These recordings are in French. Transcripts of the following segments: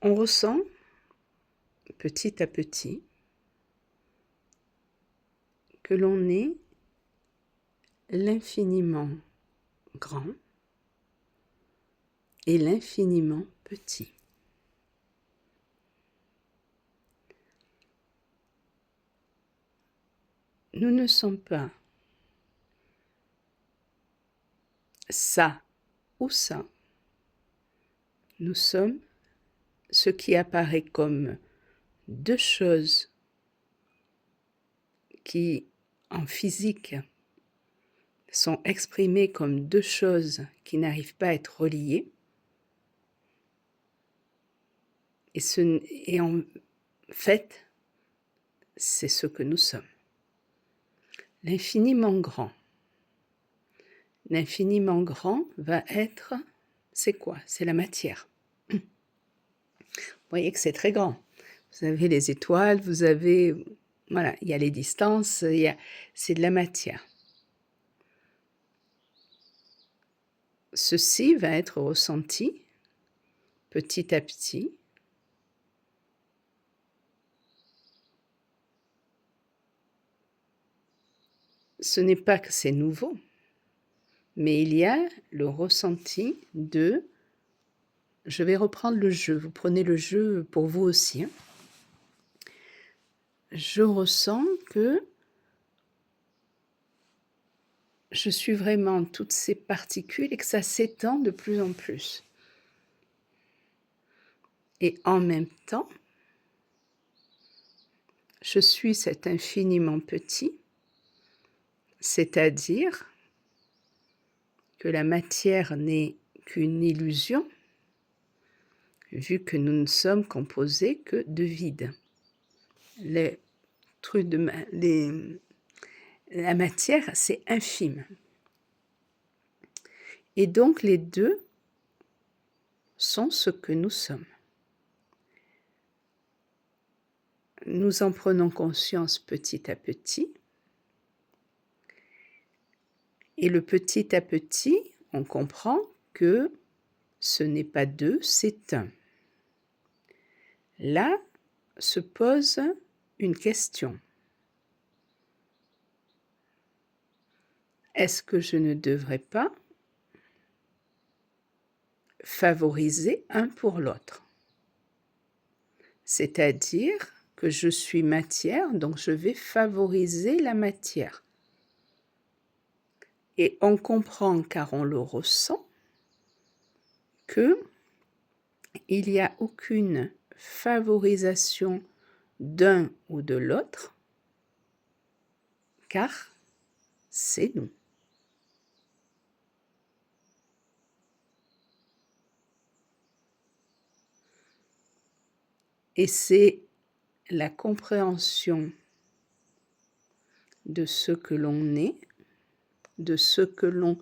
On ressent petit à petit que l'on est l'infiniment grand et l'infiniment petit. Nous ne sommes pas ça ou ça. Nous sommes ce qui apparaît comme deux choses qui, en physique, sont exprimées comme deux choses qui n'arrivent pas à être reliées. Et en fait, c'est ce que nous sommes. L'infiniment grand. L'infiniment grand va être, c'est quoi? C'est la matière. Vous voyez que c'est très grand. Vous avez les étoiles, vous avez, voilà, il y a les distances, c'est de la matière. Ceci va être ressenti petit à petit. Ce n'est pas que c'est nouveau, mais il y a le ressenti de... Je vais reprendre le jeu, vous prenez le jeu pour vous aussi. Hein. Je ressens que je suis vraiment toutes ces particules et que ça s'étend de plus en plus. Et en même temps, je suis cet infiniment petit, c'est-à-dire que la matière n'est qu'une illusion, vu que nous ne sommes composés que de vide. La matière, c'est infime. Et donc les deux sont ce que nous sommes. Nous en prenons conscience petit à petit. Et le petit à petit, on comprend que ce n'est pas deux, c'est un. Là se pose une question. Est-ce que je ne devrais pas favoriser un pour l'autre? C'est-à-dire que je suis matière, donc je vais favoriser la matière. Et on comprend, car on le ressent, que il n'y a aucune favorisation d'un ou de l'autre, car c'est nous. Et c'est la compréhension de ce que l'on est, de ce que l'on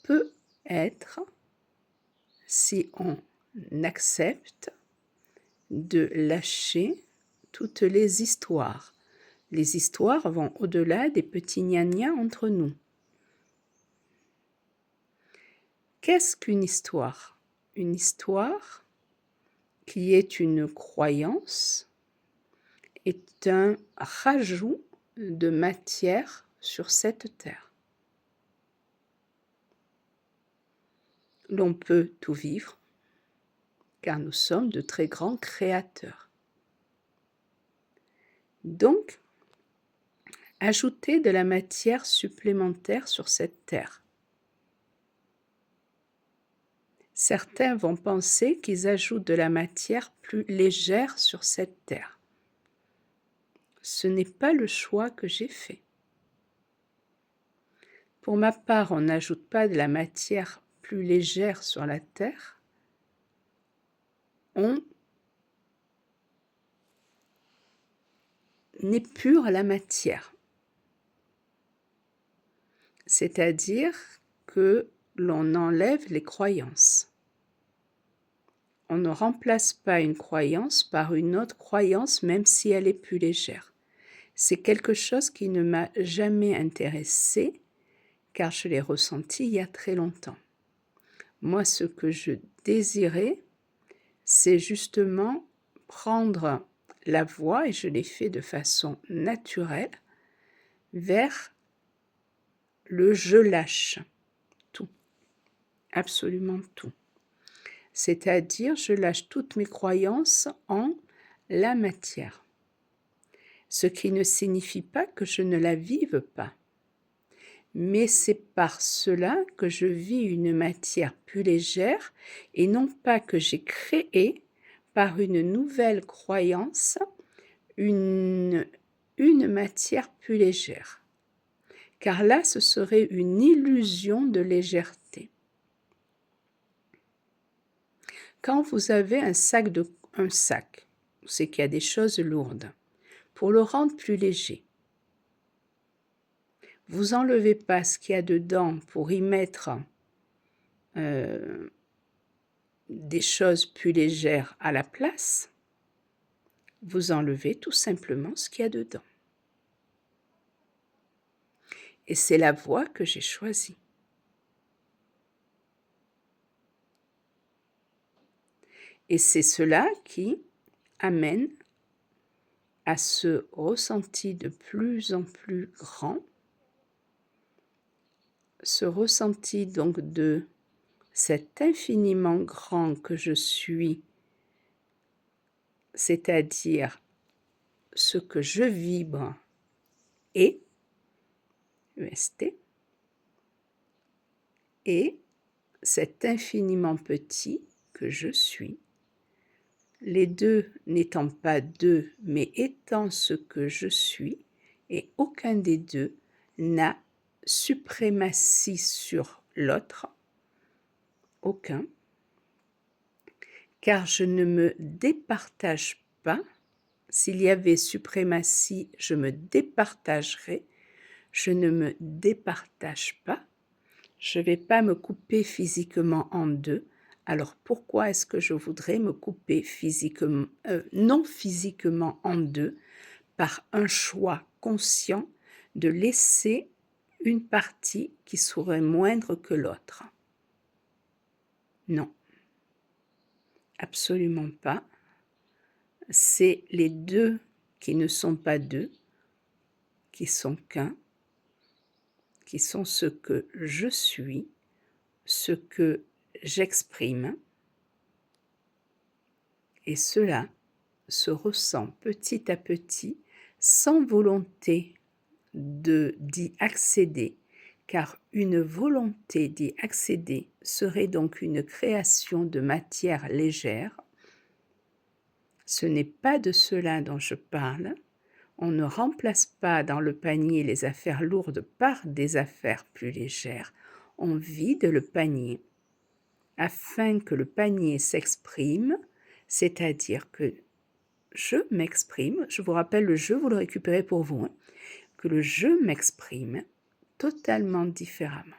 peut être, si on accepte de lâcher toutes les histoires. Les histoires vont au-delà des petits gna-gna entre nous. Qu'est-ce qu'une histoire? Une histoire qui est une croyance est un rajout de matière sur cette terre. L'on peut tout vivre, car nous sommes de très grands créateurs. Donc, ajouter de la matière supplémentaire sur cette terre. Certains vont penser qu'ils ajoutent de la matière plus légère sur cette terre. Ce n'est pas le choix que j'ai fait. Pour ma part, on n'ajoute pas de la matière plus légère sur la terre. On épure la matière. C'est-à-dire que l'on enlève les croyances. On ne remplace pas une croyance par une autre croyance, même si elle est plus légère. C'est quelque chose qui ne m'a jamais intéressée, car je l'ai ressenti il y a très longtemps. Moi, ce que je désirais, c'est justement prendre la voie, et je l'ai fait de façon naturelle, vers le je lâche tout, absolument tout. C'est-à-dire, je lâche toutes mes croyances en la matière. Ce qui ne signifie pas que je ne la vive pas. Mais c'est par cela que je vis une matière plus légère et non pas que j'ai créé par une nouvelle croyance une matière plus légère. Car là, ce serait une illusion de légèreté. Quand vous avez un sac, c'est qu'il y a des choses lourdes. Pour le rendre plus léger, vous enlevez pas ce qu'il y a dedans pour y mettre des choses plus légères à la place. Vous enlevez tout simplement ce qu'il y a dedans. Et c'est la voie que j'ai choisie. Et c'est cela qui amène à ce ressenti de plus en plus grand, ce ressenti donc de cet infiniment grand que je suis, c'est-à-dire ce que je vibre et EST, et cet infiniment petit que je suis, les deux n'étant pas deux, mais étant ce que je suis, et aucun des deux n'a suprématie sur l'autre, aucun, car je ne me départage pas. S'il y avait suprématie, je me départagerais. Je ne me départage pas. Je ne vais pas me couper physiquement en deux. Alors pourquoi est-ce que je voudrais me couper physiquement, non physiquement en deux, par un choix conscient de laisser une partie qui serait moindre que l'autre? Non, absolument pas. C'est les deux qui ne sont pas deux, qui sont qu'un, qui sont ce que je suis, ce que j'exprime, et cela se ressent petit à petit sans volonté d'y accéder, car une volonté d'y accéder serait donc une création de matière légère. Ce n'est pas de cela dont je parle. On ne remplace pas dans le panier les affaires lourdes par des affaires plus légères. On vide le panier afin que le panier s'exprime, c'est-à-dire que je m'exprime, je vous rappelle le je, vous le récupérez pour vous, que le je m'exprime totalement différemment.